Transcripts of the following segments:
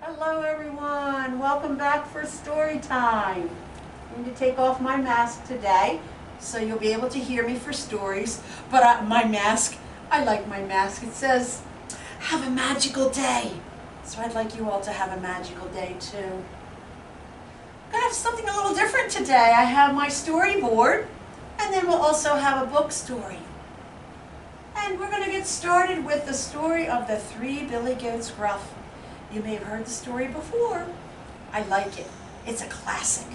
Hello everyone, welcome back for story time. I'm going to take off my mask today so you'll be able to hear me for stories. But my mask, I like my mask. It says, have a magical day. So I'd like you all to have a magical day too. I'm going to have something a little different today. I have my storyboard and then we'll also have a book story. And we're going to get started with the story of the Three Billy Goats Gruff. You may have heard the story before. I like it. It's a classic.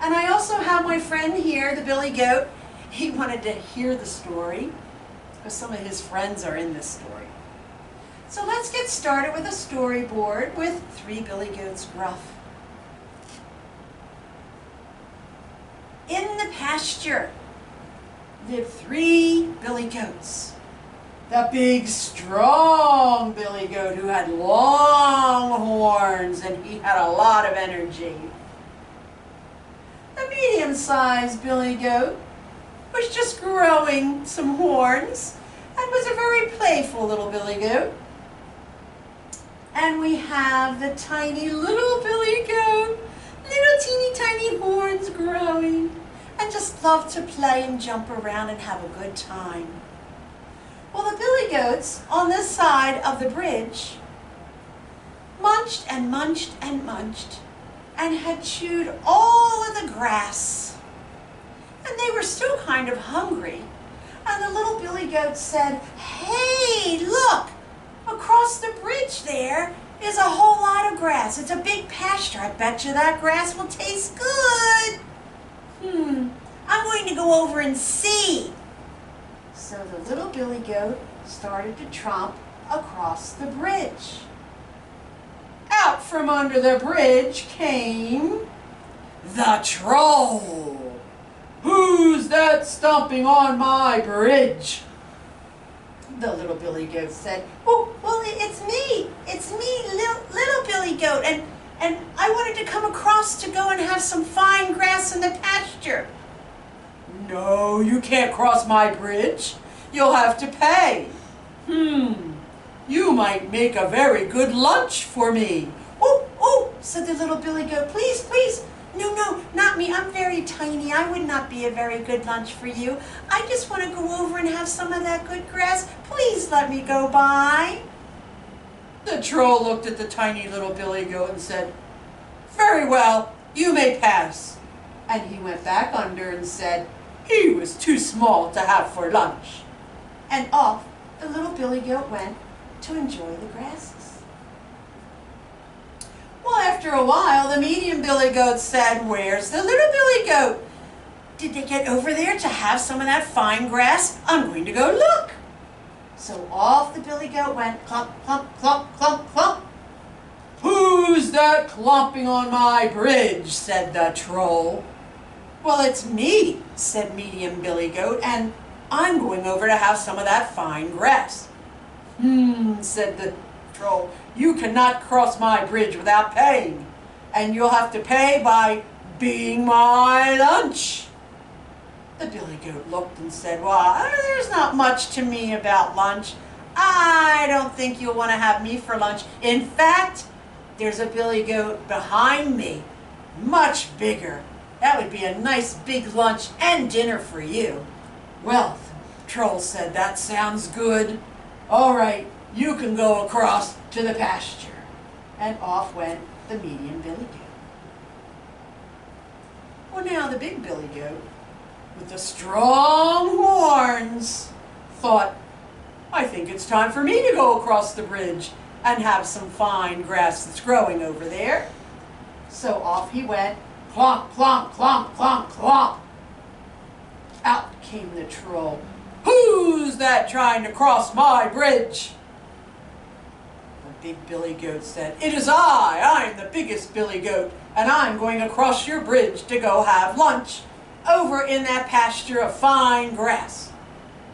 And I also have my friend here, the Billy Goat. He wanted to hear the story because some of his friends are in this story. So let's get started with a storyboard with Three Billy Goats Gruff. In the pasture lived three billy goats. The big, strong Billy Goat who had long horns and he had a lot of energy. The medium-sized Billy Goat was just growing some horns and was a very playful little Billy Goat. And we have the tiny little Billy Goat, little teeny tiny horns growing, and just loved to play and jump around and have a good time. Well, the Billy Goats on this side of the bridge munched and munched and munched and had chewed all of the grass. And they were still kind of hungry. And the little Billy Goat said, "Hey, look, across the bridge there is a whole lot of grass. It's a big pasture. I bet you that grass will taste good. I'm going to go over and see." So the little Billy Goat started to tromp across the bridge. Out from under the bridge came the troll. "Who's that stomping on my bridge?" The little Billy Goat said, "Oh, well, it's me, little Billy Goat, and I wanted to come across to go and have some fine grass in the pasture." "No, you can't cross my bridge. You'll have to pay." You might make a very good lunch for me." Oh, said the little Billy Goat, "Please, please. No, not me. I'm very tiny. I would not be a very good lunch for you. I just want to go over and have some of that good grass. Please let me go by." The troll looked at the tiny little Billy Goat and said, "Very well, you may pass." And he went back under and said he was too small to have for lunch. And off the little Billy Goat went to enjoy the grasses. Well, after a while, the medium Billy Goat said, "Where's the little Billy Goat? Did they get over there to have some of that fine grass? I'm going to go look." So off the Billy Goat went, clump, clump, clump, clump, clump. "Who's that clomping on my bridge?" said the troll. "Well, it's me," said medium Billy Goat, "and I'm going over to have some of that fine grass." Said the troll, "You cannot cross my bridge without paying, and you'll have to pay by being my lunch." The Billy Goat looked and said, "Well, there's not much to me about lunch. I don't think you'll want to have me for lunch. In fact, there's a Billy Goat behind me, much bigger. That would be a nice big lunch and dinner for you." Well, the troll said, "That sounds good. All right, you can go across to the pasture." And off went the medium Billy Goat. Well, now the big Billy Goat, with the strong horns, thought, "I think it's time for me to go across the bridge and have some fine grass that's growing over there." So off he went, clomp, clomp, clomp, clomp, clomp. Out came the troll. "Who's that trying to cross my bridge?" The big Billy Goat said, "It is I. I'm the biggest Billy Goat, and I'm going across your bridge to go have lunch over in that pasture of fine grass."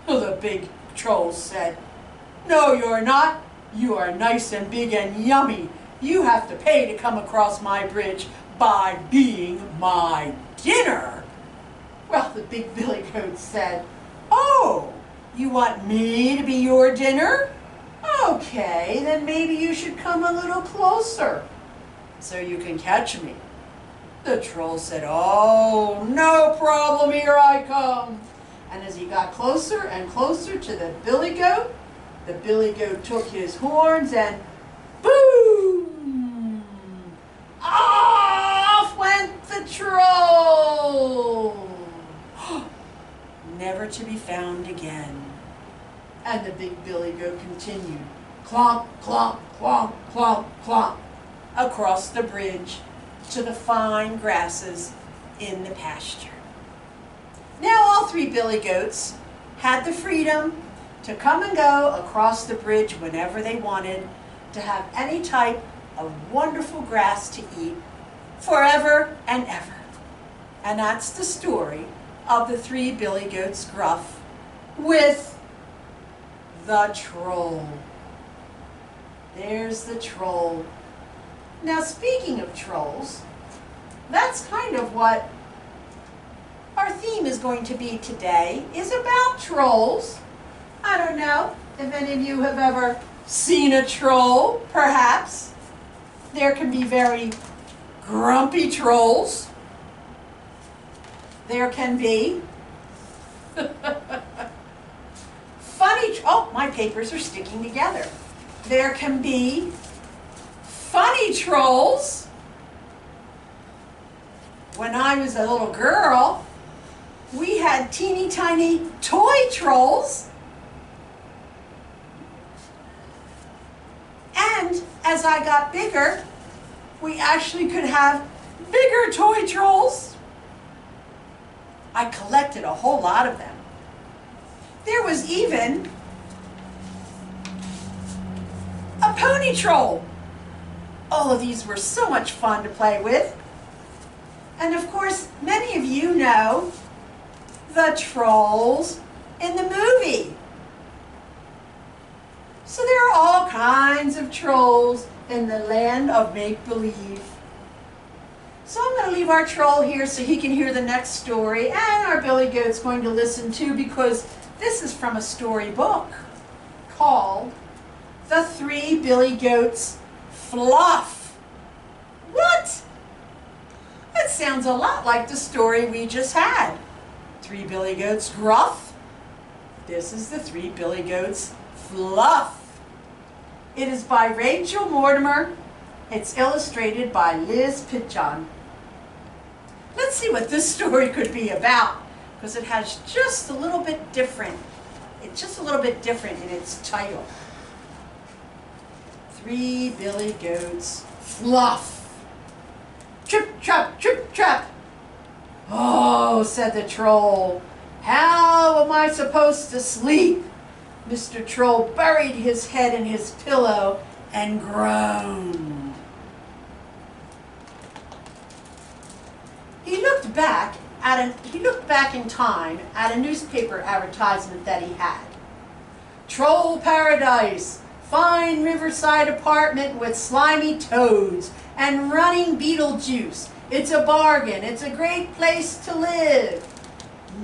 Well, the big troll said, "No, you're not. You are nice and big and yummy. You have to pay to come across my bridge by being my dinner." Well, the big Billy Goat said, "Oh, you want me to be your dinner? Okay, then maybe you should come a little closer so you can catch me. The troll said, oh, no problem, here I come. And as he got closer and closer to the billy goat took his horns and boom! Off went the troll! Never to be found again. And the big billy goat continued, clomp, clomp, clomp, clomp, clomp, across the bridge to the fine grasses in the pasture. Now all three billy goats had the freedom to come and go across the bridge whenever they wanted, to have any type of wonderful grass to eat forever and ever. And that's the story of the three billy goats gruff with the troll. There's the troll. Now speaking of trolls, that's kind of what our theme is going to be today, is about trolls. I don't know if any of you have ever seen a troll, perhaps. There can be very grumpy trolls. There can be oh, my papers are sticking together. There can be funny trolls. When I was a little girl, we had teeny tiny toy trolls. And as I got bigger, we actually could have bigger toy trolls. I collected a whole lot of them. There was even a pony troll. All of these were so much fun to play with. And of course, many of you know the trolls in the movie. So there are all kinds of trolls in the land of make-believe. So I'm going to leave our troll here so he can hear the next story, and our billy goat's going to listen too, because this is from a storybook called The Three Billy Goats Fluff. What? That sounds a lot like the story we just had. Three billy goats gruff. This is the three billy goats fluff. It is by Rachel Mortimer. It's illustrated by Liz Pidgeon. Let's see what this story could be about, because it has just a little bit different. It's just a little bit different in its title. Three billy goats fluff. Trip, trap, trip, trap. Oh, said the troll, how am I supposed to sleep? Mr. Troll buried his head in his pillow and groaned. He looked back in time at a newspaper advertisement that he had. Troll Paradise, fine riverside apartment with slimy toads and running beetle juice. It's a bargain. It's a great place to live.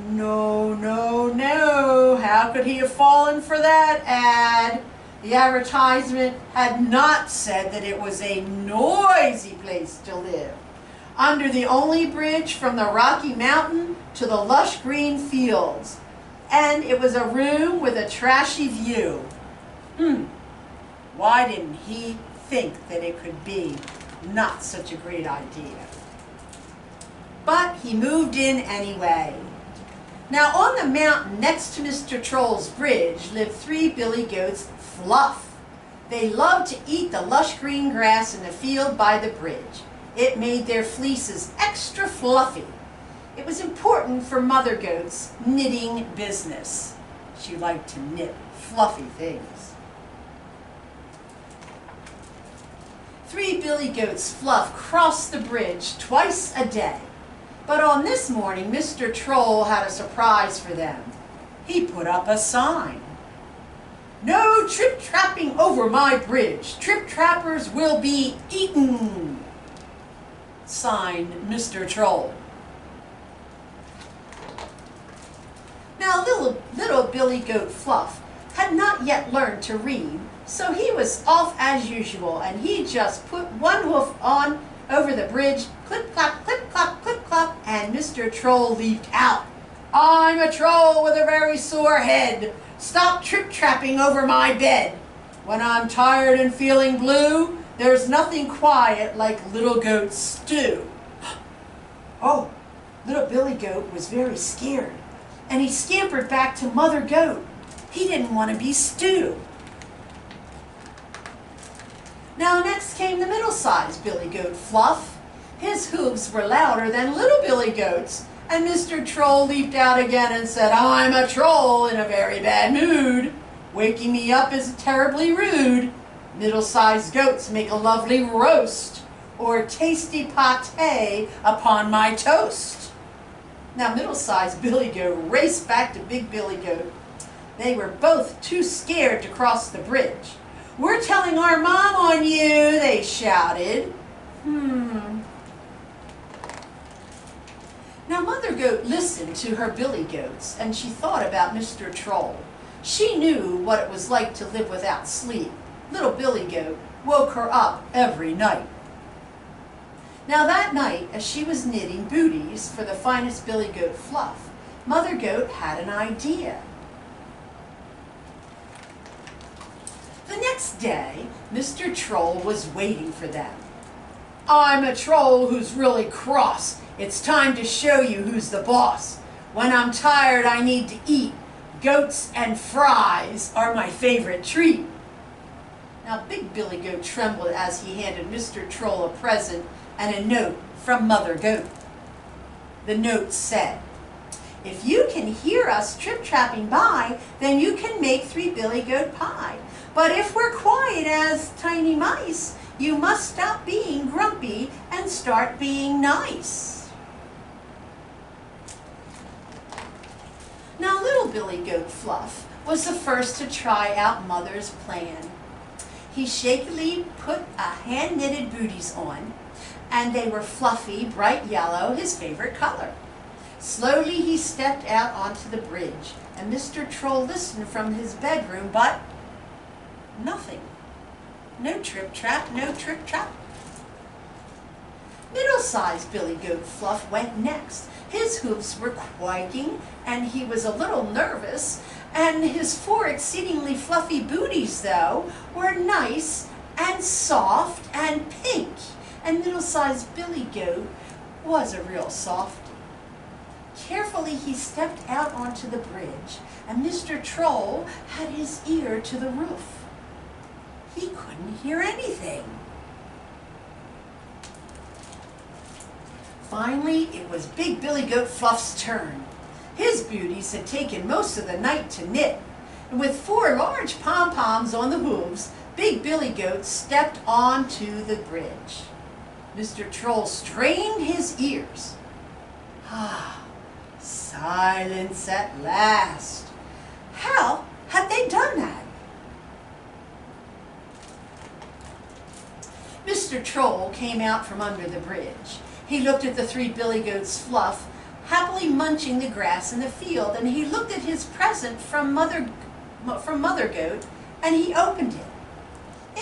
No, no, no. How could he have fallen for that ad? The advertisement had not said that it was a noisy place to live, under the only bridge from the Rocky Mountain to the lush green fields. And it was a room with a trashy view. Why didn't he think that it could be not such a great idea? But he moved in anyway. Now on the mountain next to Mr. Troll's bridge lived three billy goats fluff. They loved to eat the lush green grass in the field by the bridge. It made their fleeces extra fluffy. It was important for Mother Goat's knitting business. She liked to knit fluffy things. Three billy goats fluff crossed the bridge twice a day. But on this morning, Mr. Troll had a surprise for them. He put up a sign. No trip-trapping over my bridge. Trip-trappers will be eaten. Signed, Mr. Troll. Now little Billy Goat Fluff had not yet learned to read, So he was off as usual, and he just put one hoof on over the bridge, clip, clop, clip, clop, clip, clop, and Mr. Troll leaped out. I'm a troll with a very sore head. Stop trip-trapping over my bed. When I'm tired and feeling blue, there's nothing quiet like little goat stew. Oh, little Billy Goat was very scared, and he scampered back to Mother Goat. He didn't want to be stew. Now next came the middle-sized Billy Goat, Fluff. His hooves were louder than little Billy Goat's, and Mr. Troll leaped out again and said, I'm a troll in a very bad mood. Waking me up is terribly rude. Middle-sized goats make a lovely roast, or tasty pâté upon my toast. Now middle-sized Billy Goat raced back to Big Billy Goat. They were both too scared to cross the bridge. We're telling our mom on you, they shouted. Now Mother Goat listened to her Billy Goats, and she thought about Mr. Troll. She knew what it was like to live without sleep. Little Billy Goat woke her up every night. Now that night, as she was knitting booties for the finest Billy Goat, Fluff, Mother Goat had an idea. The next day, Mr. Troll was waiting for them. I'm a troll who's really cross. It's time to show you who's the boss. When I'm tired, I need to eat. Goats and fries are my favorite treat. Now, Big Billy Goat trembled as he handed Mr. Troll a present and a note from Mother Goat. The note said, if you can hear us trip-trapping by, then you can make 3 Billy Goat pie. But if we're quiet as tiny mice, you must stop being grumpy and start being nice. Now little Billy Goat, Fluff was the first to try out Mother's plan. He shakily put a hand-knitted booties on, and they were fluffy, bright yellow, his favorite color. Slowly he stepped out onto the bridge, and Mr. Troll listened from his bedroom, but nothing. No trip-trap, no trip-trap. Middle-sized Billy Goat, Fluff went next. His hoofs were quaking, and he was a little nervous, and his 4 exceedingly fluffy booties, though, were nice and soft and pink, and middle-sized Billy Goat was a real softy. Carefully he stepped out onto the bridge, and Mr. Troll had his ear to the roof. He couldn't hear anything. Finally, it was Big Billy Goat, Fluff's turn. His booties had taken most of the night to knit, and with 4 large pom-poms on the hooves, Big Billy Goat stepped onto the bridge. Mr. Troll strained his ears. Silence at last. How had they done that? Mr. Troll came out from under the bridge. He looked at the 3 Billy Goats, Fluff, happily munching the grass in the field, and he looked at his present from Mother Goat, and he opened it.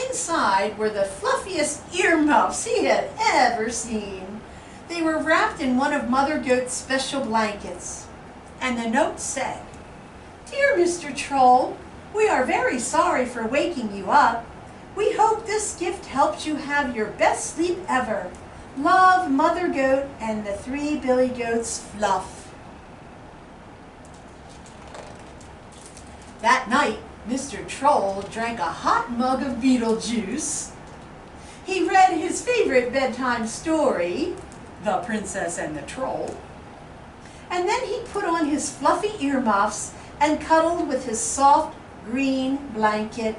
Inside were the fluffiest earmuffs he had ever seen. They were wrapped in one of Mother Goat's special blankets. And the note said, Dear Mr. Troll, we are very sorry for waking you up. We hope this gift helps you have your best sleep ever. Love, Mother Goat and the 3 Billy Goats, Fluff. That night, Mr. Troll drank a hot mug of beetle juice. He read his favorite bedtime story, The Princess and the Troll. And then he put on his fluffy earmuffs and cuddled with his soft green blanket.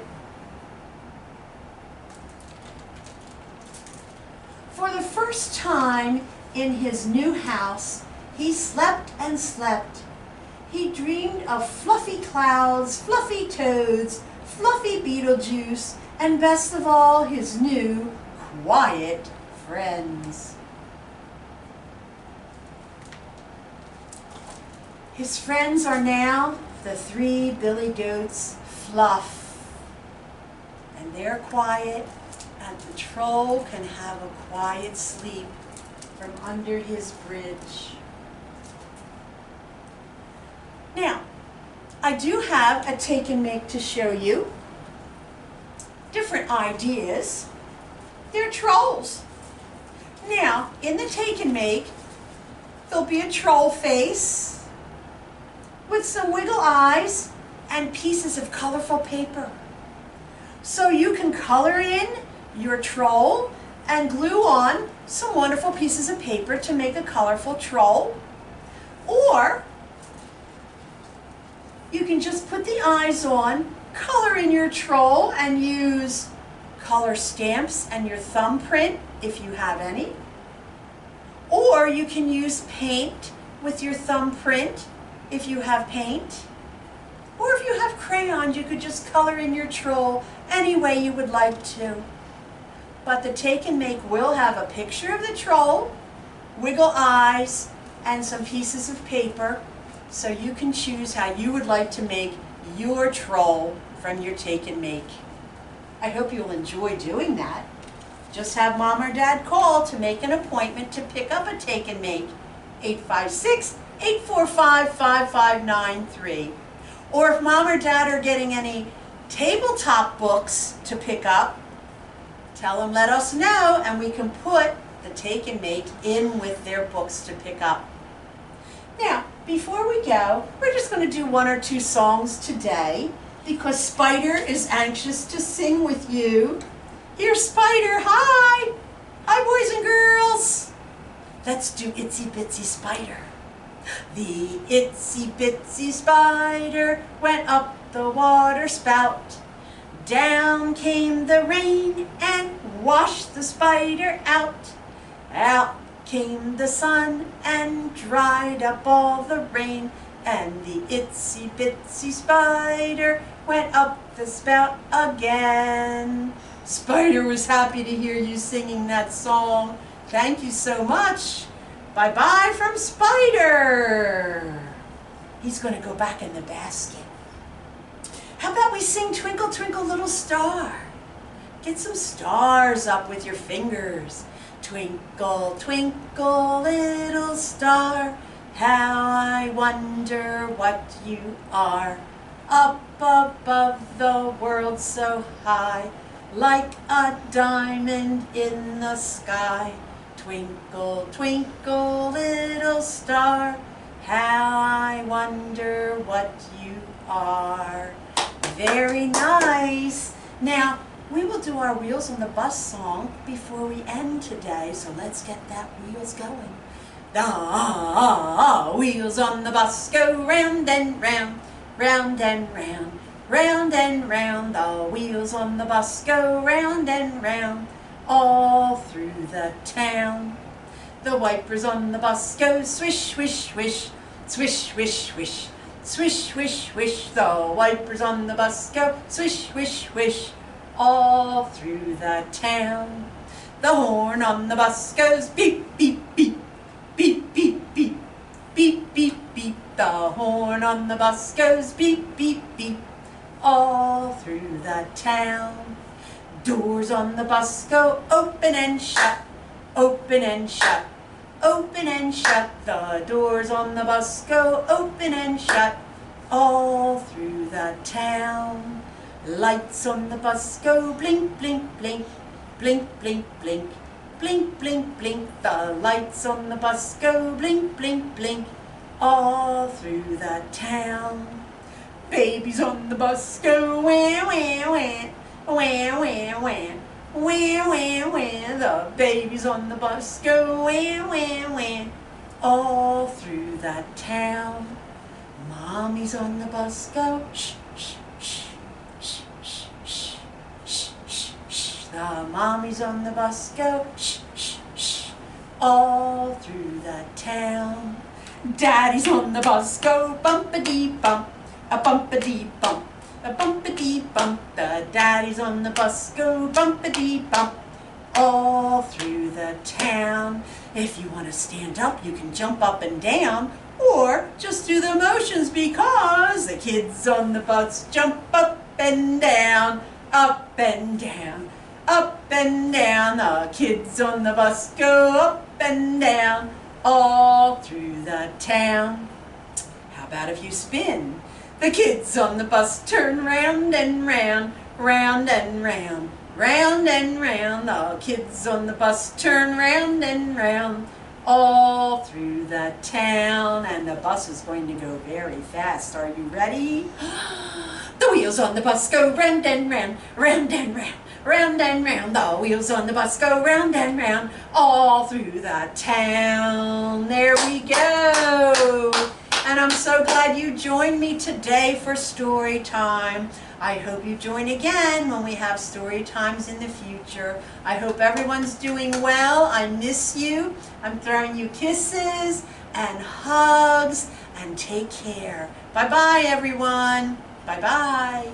For the first time in his new house, he slept and slept. He dreamed of fluffy clouds, fluffy toads, fluffy Beetlejuice, and best of all, his new, quiet friends. His friends are now the 3 Billy Goats, Fluff and they're quiet, and the troll can have a quiet sleep from under his bridge. Now, I do have a take and make to show you. Different ideas. They're trolls. Now, in the take and make, there'll be a troll face with some wiggle eyes and pieces of colorful paper. So you can color in your troll and glue on some wonderful pieces of paper to make a colorful troll. Or you can just put the eyes on, color in your troll, and use color stamps and your thumbprint if you have any. Or you can use paint with your thumbprint if you have paint. Or if you have crayons, you could just color in your troll any way you would like to. But the take and make will have a picture of the troll, wiggle eyes, and some pieces of paper, so you can choose how you would like to make your troll from your take and make. I hope you'll enjoy doing that. Just have Mom or Dad call to make an appointment to pick up a take and make. 856-845-5593. Or if Mom or Dad are getting any tabletop books to pick up, tell them let us know and we can put the take and make in with their books to pick up. Now, before we go, we're just going to do one or two songs today because Spider is anxious to sing with you. Here, Spider, hi! Hi, boys and girls! Let's do Itsy Bitsy Spider. The itsy bitsy spider went up the water spout. Down came the rain and washed the spider out. Out came the sun and dried up all the rain. And the itsy bitsy spider went up the spout again. Spider was happy to hear you singing that song. Thank you so much. Bye-bye from Spider. He's going to go back in the basket. How about we sing Twinkle, Twinkle, Little Star? Get some stars up with your fingers. Twinkle, twinkle, little star, how I wonder what you are. Up above the world so high, like a diamond in the sky. Twinkle, twinkle, little star, how I wonder what you are. Very nice. Now, we will do our Wheels on the Bus song before we end today, so let's get that wheels going. The wheels on the bus go round and round, round and round, round and round. The wheels on the bus go round and round, all through the town. The wipers on the bus go swish, swish, swish, swish, swish, swish, swish, swish, swish. The wipers on the bus go swish, swish, swish, all through the town. The horn on the bus goes beep, beep, beep, beep, beep, beep, beep, beep, beep. The horn on the bus goes beep, beep, beep, all through the town. Doors on the bus go open and shut, open and shut, open and shut. The doors on the bus go open and shut, all through the town. Lights on the bus go blink, blink, blink, blink, blink, blink, blink, blink, blink. The lights on the bus go blink, blink, blink, all through the town. Babies on the bus go wah, wah, wah, wah, wah, wah, wah, wah, wah. The babies on the bus go wah, wah, wah, all through the town. Mommies on the bus go shh, shh, shh, shh, shh, shh, shh, shh, shh. The mommies on the bus go shh, shh, shh, all through the town. Daddies on the bus go bumpity bump, a bumpity bump, a bumpity bump. The daddies on the bus go bumpity bump, all through the town. If you want to stand up, you can jump up and down, or just do the motions because the kids on the bus jump up and down, Up and down, the kids on the bus go up and down, all through the town. How about if you spin? The kids on the bus turn round and round, round and round, round and round. The kids on the bus turn round and round, all through the town. And the bus is going to go very fast. Are you ready? The wheels on the bus go round and round, round and round, round and round. The wheels on the bus go round and round, all through the town. There we go. And I'm so glad you joined me today for story time. I hope you join again when we have story times in the future. I hope everyone's doing well. I miss you. I'm throwing you kisses and hugs, and take care. Bye-bye, everyone. Bye-bye.